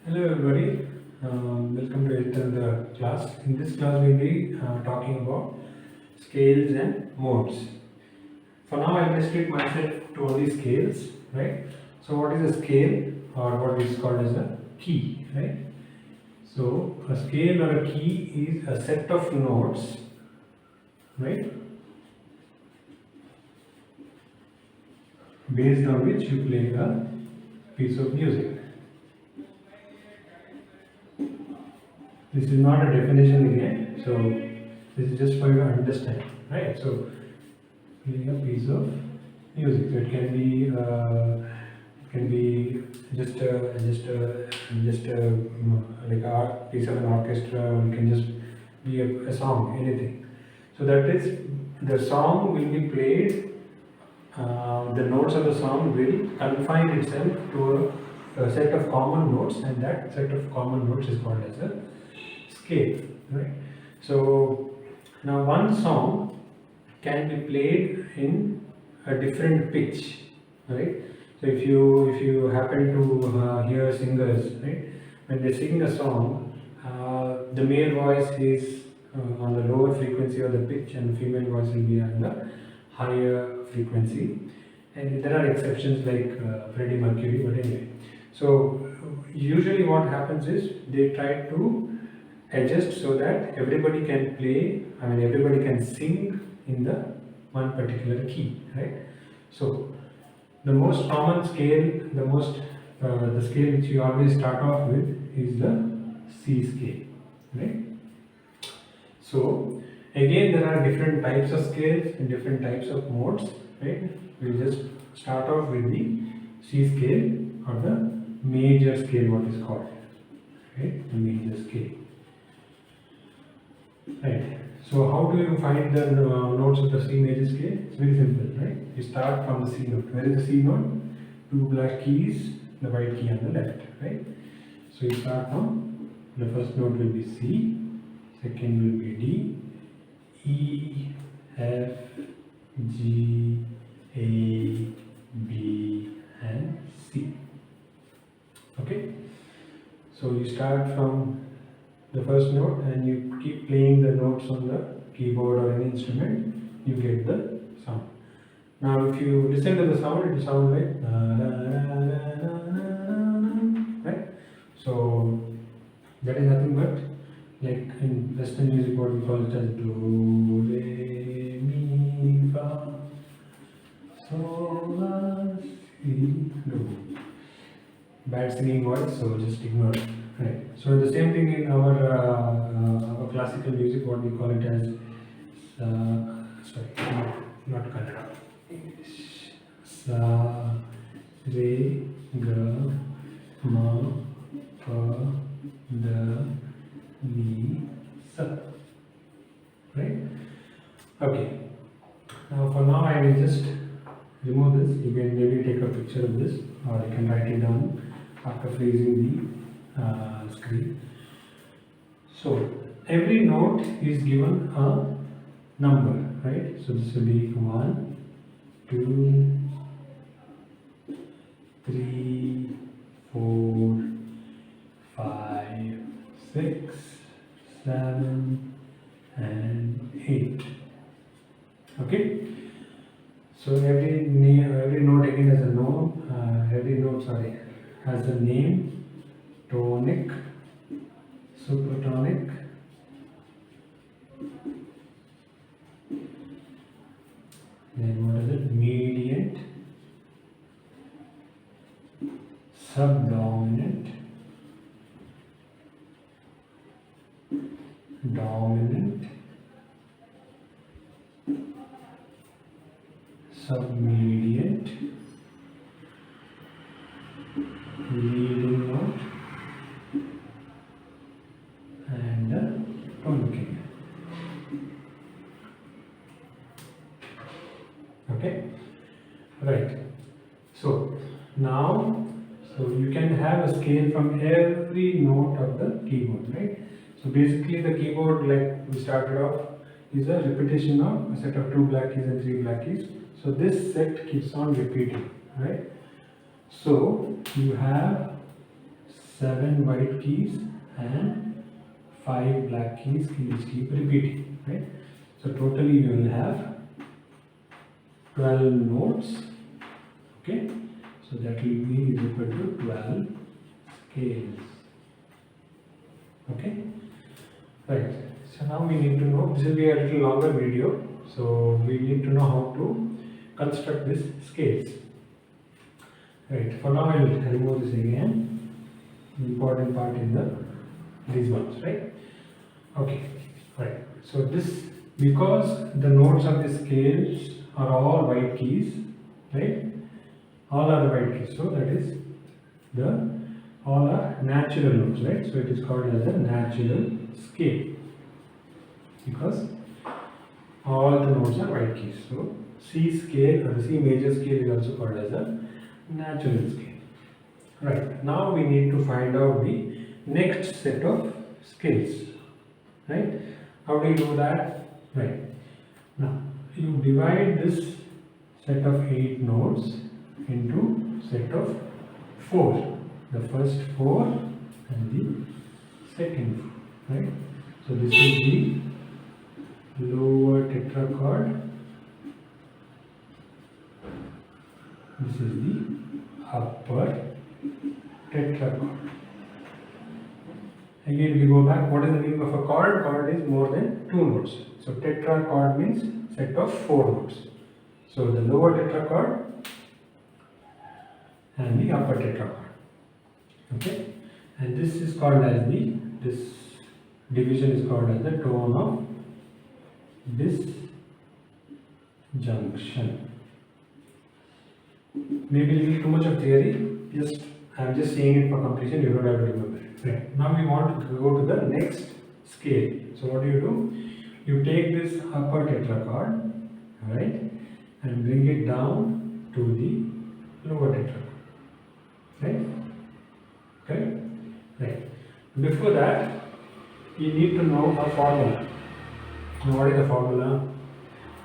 Hello everybody, welcome to the class. In this class we will be talking about scales and modes. For now I will restrict myself to only scales, right? So what is a scale or what is called as a key, right? So a scale or a key is a set of notes, right? Based on which you play a piece of music. This is not a definition again, so this is just for you to understand, right? So, playing a piece of music. So it can be just like a piece of an orchestra. Or it can just be a song, anything. So that is the song will be played. The notes of the song will confine itself to a set of common notes, and that set of common notes is called as a scale, right? So now one song can be played in a different pitch, right? So if you happen to hear singers, right, when they sing a song, the male voice is on the lower frequency of the pitch, and the female voice will be on the higher frequency. And there are exceptions like Freddie Mercury, but anyway. So usually what happens is they try to adjust so that everybody can play, everybody can sing in the one particular key, right? So the most common scale, the scale which you always start off with is the C scale, right? So again there are different types of scales and different types of modes, right? We'll just start off with the C scale or the major scale, what is called, right? The major scale. Right. So how do you find the notes of the C major scale? It's very simple, right? You start from the C note. Where is the C note? Two black keys, the white key on the left, right? So you start from the first note will be C, second will be D, E, F, G, A, B, and C. Okay. So you start from the first note and you keep playing the notes on the keyboard or any instrument, you get the sound. Now if you listen to the sound, it will sound like na, na, na, na, na, na, na, right? So that is nothing but, like in Western music, what we call it as do, re, mi, fa, sol, la, si, do. Bad singing voice, so just ignore it. Right. So the same thing in our classical music, what we call it as sorry, not Kannada. English. Sa, re, ga, ma, pa, da, ni, sa. Right. Okay. Now for now I will just remove this. You can maybe take a picture of this, or you can write it down after freezing the screen. So every note is given a number, right? So this will be 1, 2, 3, 4, 5, 6, 7, and 8. Okay. So every note again has a has a name: tonic, supertonic, then what is it? Mediant, subdominant, dominant, submediant, leading note, and tonicking. Okay, right. So now, you can have a scale from every note of the keyboard, right? So basically, the keyboard, like we started off, is a repetition of a set of 2 black keys and 3 black keys. So this set keeps on repeating, right? So you have 7 white keys and 5 black keys which keep repeating, right? So totally you will have 12 notes, okay? So that will be equal to 12 scales, okay? Right, so now we need to know, this will be a little longer video, so we need to know how to construct this scales. Right, for now I will remove this again, the important part in these ones, right? Okay, right, so this, because the notes of the scales are all white keys, right? All are the white keys, so that is all are natural notes, right? So it is called as a natural scale because all the notes are white keys. So C scale or the C major scale is also called as a natural scale. Right, now we need to find out the next set of scales, right? How do you do that? Right, now you divide this set of 8 notes into set of 4. The first 4 and the second 4, right? So this is the lower tetrachord, this is the upper tetrachord. Again we go back, what is the meaning of a chord? Chord is more than 2 notes. So tetrachord means set of 4 notes. So the lower tetrachord and the upper tetrachord. Okay, and this is called as this division is called as the tone of disjunction. Maybe a little too much of theory, I am just saying it for completion, you don't have to remember it. Right. Now we want to go to the next scale. So what do? You take this upper tetrachord, right, and bring it down to the lower tetrachord, right? Okay? Right. Before that, you need to know a formula. Now what is the formula?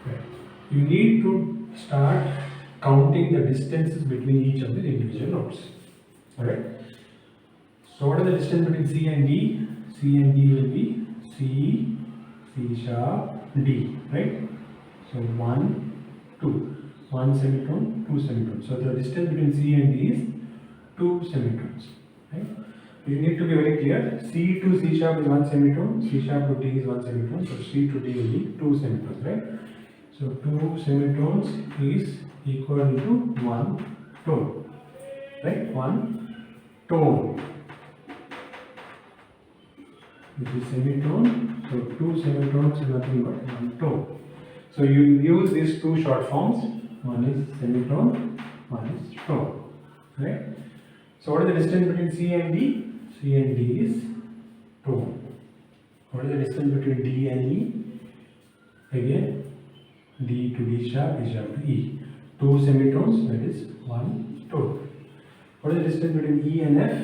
Right. You need to start counting the distances between each of the individual notes. Alright? So what is the distance between C and D? C and D will be C, C sharp, D, right? So 1, 2. 1 semitone, 2 semitones. So the distance between C and D is 2 semitones. Right? You need to be very clear. C to C sharp is 1 semitone, C sharp to D is 1 semitone, so C to D will be 2 semitones, right? So 2 semitones is equal to 1 tone, right? 1 tone. This is semitone, so 2 semitones is nothing but 1 tone. So you use these two short forms, one is semitone, one is tone, right? So what is the distance between C and D? C and D is tone. What is the distance between D and E? Again, D to D sharp, D sharp to E. 2 semitones, that is 1 tone. What is the distance between E and F?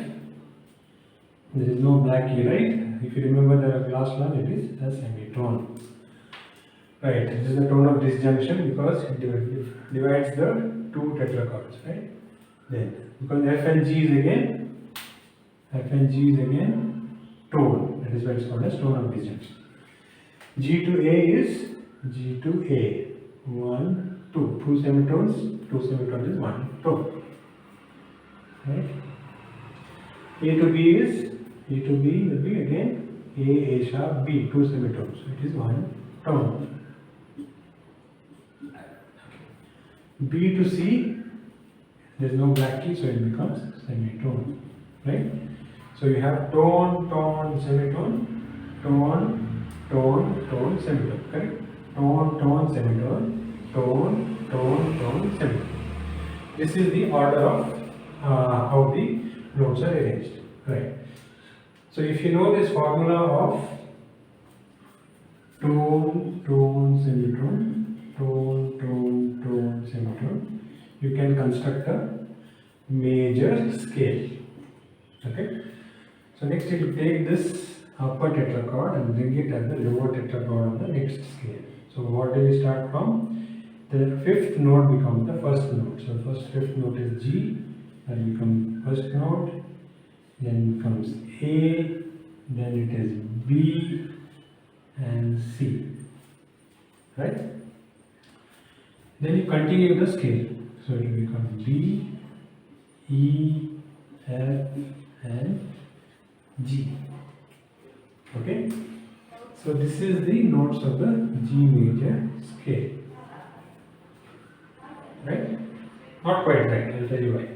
There is no black E, right? If you remember the last one, it is a semitone. Right, this is the tone of disjunction because it divides the 2 tetrachords, right? Then, because F and G is again tone, that is why it is called as tone of disjunction. G to A is G to A, 1, 2, 2 semitones, 2 semitones is 1 tone, right? A to B will be again A sharp, B, 2 semitones, so it is 1 tone. B to C, there is no black key, so it becomes semitone, right? So you have tone, tone, semitone, tone, tone, tone, semitone, correct? Tone, tone, semitone, tone, tone, tone, semitone. This is the order of how the notes are arranged, right? So if you know this formula of tone, tone, semitone, tone, tone, tone, semitone, you can construct a major scale. Okay. So next you take this upper tetrachord and bring it as the lower tetrachord of the next scale. So what do we start from? The fifth note becomes the first note. So first fifth note is G, that becomes first note. then comes A, then it is B and C, right? Then you continue the scale. So it will become B, E, F and G. Okay? So this is the notes of the G major scale. Right? Not quite right, I'll tell you why.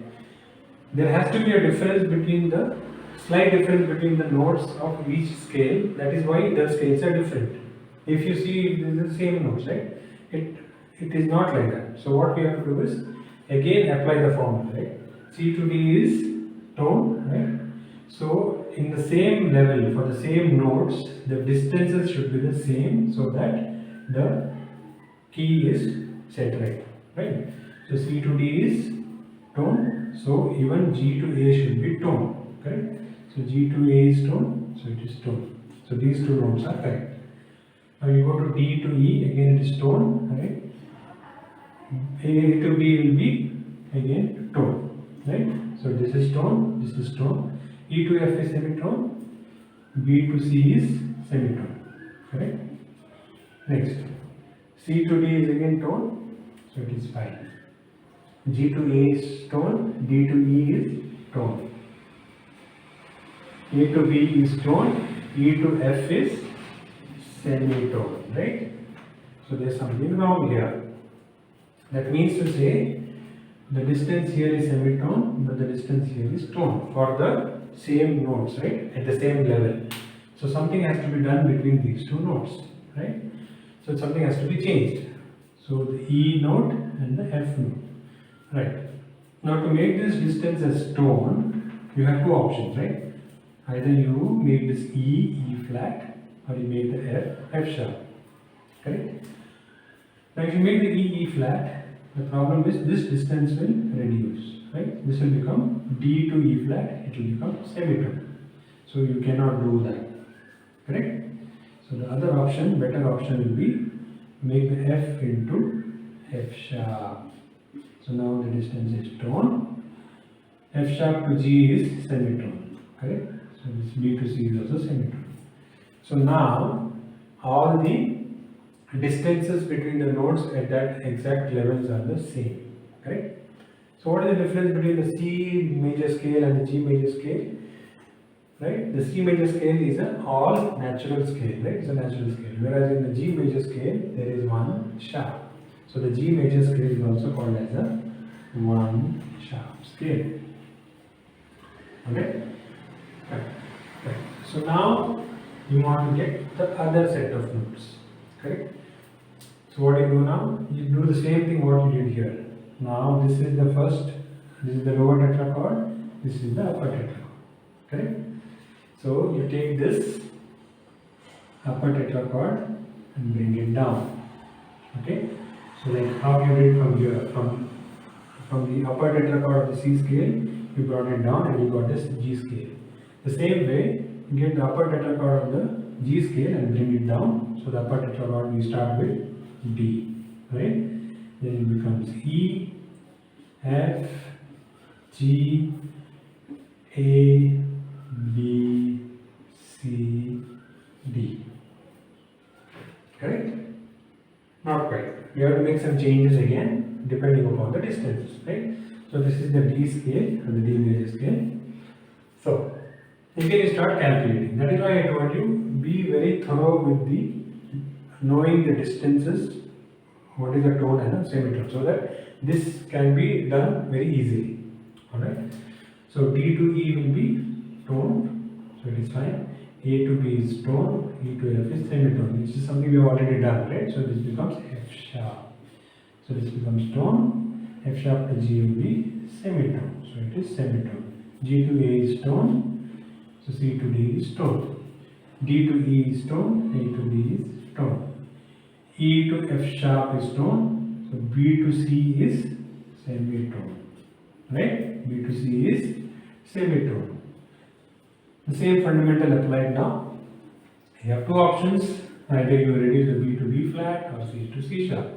There has to be a difference between the slight difference between the notes of each scale. That is why the scales are different. If you see this is the same notes, right? It is not like that. So what we have to do is again apply the formula, right? C to D is tone, right? So in the same level for the same notes, the distances should be the same so that the key is set right, right? So C to D is tone, so even G to A should be tone, correct? So G to A is tone, so it is tone. So these two notes are correct. Now you go to D to E, again it is tone, right? A to B will be again tone, right? So this is tone, this is tone. E to F is semitone, B to C is semitone, correct? Next, C to D is again tone, so it is fine. G to A is tone, D to E is tone. A to B is tone, E to F is semitone, right? So there is something wrong here. That means to say the distance here is semitone, but the distance here is tone for the same notes, right? At the same level. So something has to be done between these two notes, right? So something has to be changed. So the E note and the F note, right? Now to make this distance as tone, you have two options, right? Either you make this E flat, or you make the F sharp, correct? Now if you make the E flat, the problem is this distance will reduce, right? This will become D to E flat, it will become semitone. So you cannot do that, correct? So the other option, better option will be make the F into F sharp. So now the distance is tone. F sharp to G is semitone, correct? So this B to C is also semitone. So now all the distances between the notes at that exact levels are the same, correct? So what is the difference between the C major scale and the G major scale? Right? The C major scale is an all natural scale, right? It's a natural scale. Whereas in the G major scale, there is one sharp. So the G major scale is also called as a one sharp scale. Okay? Right. So now you want to get the other set of notes, correct? So what you do now? You do the same thing what you did here. Now this is the first, this is the lower tetrachord, this is the upper tetrachord, correct? So you take this upper tetrachord and bring it down, okay? So like how you did from here, from the upper tetrachord of the C scale, you brought it down and you got this G scale. The same way, you get the upper tetrachord of the G scale and bring it down. So the upper tetrachord we start with D, right? Then it becomes E, F, G, A, B, C, D. Correct? Not quite. We have to make some changes again depending upon the distances, right? So this is the D scale and the D major scale. So again you start calculating. That is why I told you be very thorough with the knowing the distances, what is the tone and the semitone, so that this can be done very easily. Alright. So D to E will be tone, so it is fine. A to B is tone, E to F is semitone, which is something we have already done, right? So this becomes F sharp. So this becomes tone, F sharp to G will be semitone, so it is semitone. G to A is tone, so C to D is tone. D to E is tone, A to B is tone. E to F sharp is tone, so B to C is semitone, right? B to C is semitone. The same fundamental applied now. You have two options, either you reduce the B to B flat or C to C sharp.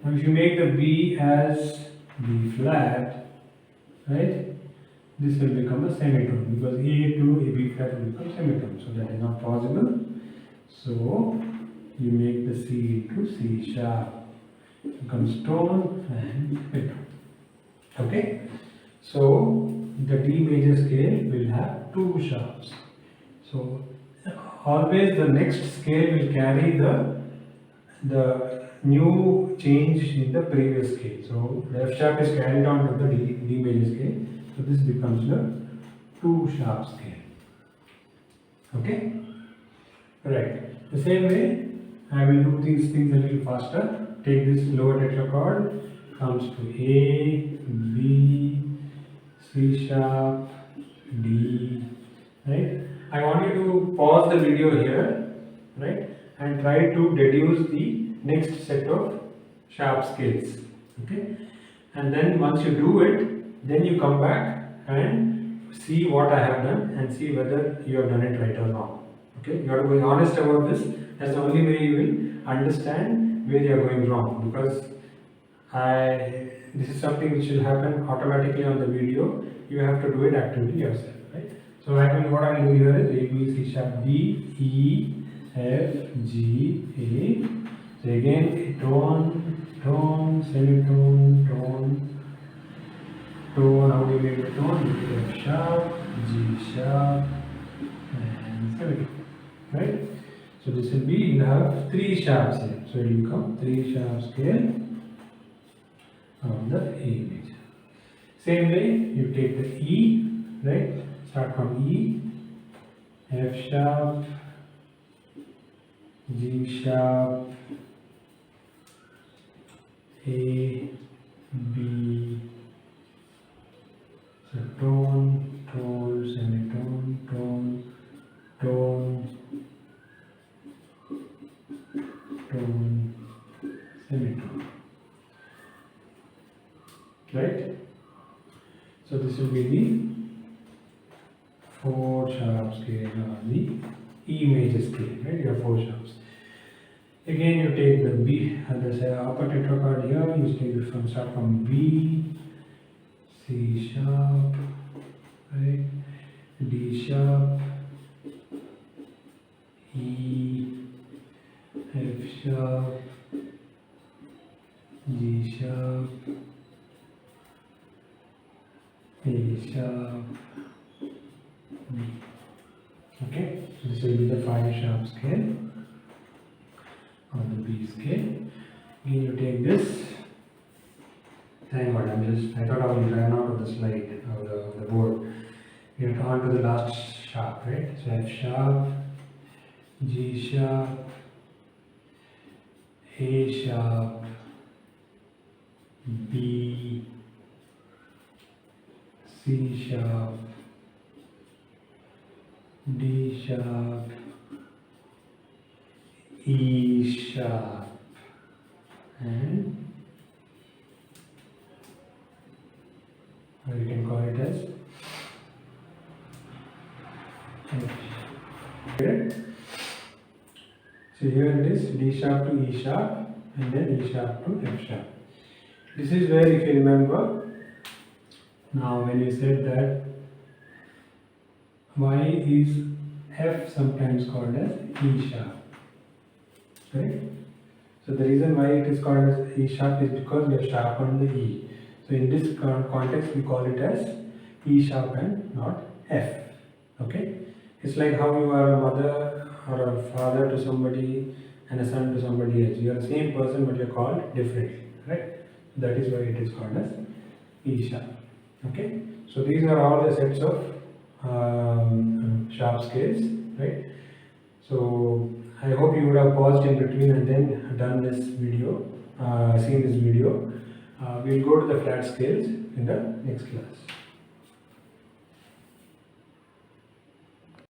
Now if you make the B as B flat, right, this will become a semitone, because A to A B flat will become semitone. So that is not possible. So you make the C into C sharp, becomes tone and semitone. Okay. So the D major scale will have two sharps. So always the next scale will carry the new change in the previous scale. So the F sharp is carried on to the D major scale. So this becomes the 2 sharp scale. Okay? Right. The same way, I will do these things a little faster. Take this lower tetrachord, comes to A, B, C sharp, D, right? I want you to pause the video here, right? And try to deduce the next set of sharp scales, okay? And then once you do it, then you come back and see what I have done and see whether you have done it right or not. Okay, you have to be honest about this. That's the only way you will understand where you are going wrong, because this is something which will happen automatically on the video. You have to do it actively yourself, right? So what I will do here is A, B, C sharp, D, E, F, G, A. So again, tone, semitone, tone. How do you make the tone? You do F sharp, G sharp, and semitone, right? So this will be, you have 3 sharps here. So it will become 3 sharp scale on the A major. Same way, you take the E, right? Start from E, F sharp, G sharp, A, B, so tone, semitone, tone, semitone. Right? So this will be the 4 sharp scale on the E major scale, right? You have 4 sharps. Again, you take the B, the upper tetrachord here, you take it start from B, C sharp, right? D sharp, E, F sharp, G sharp, A sharp, B. Okay, so this will be the 5 sharp scale on the B scale. Again, you take this. Thank God, I thought I would ran out of the slide of the board. You have to on to the last sharp, right? So F sharp, G sharp, A sharp, B, C sharp, D sharp, E sharp, and you can call it as F. Okay. So here it is D sharp to E sharp and then E sharp to F sharp. This is where, if you remember, now when you said that why is F sometimes called as E sharp, right? So the reason why it is called as E sharp is because we have sharpened the E. So in this context we call it as E sharp and not F. Okay? It's like how you are a mother or a father to somebody and a son to somebody else. You are the same person but you are called differently, right? That is why it is called as E sharp. Okay? So these are all the sets of sharp scales, right? So I hope you would have paused in between and then done this video, seen this video. We'll go to the flat scales in the next class.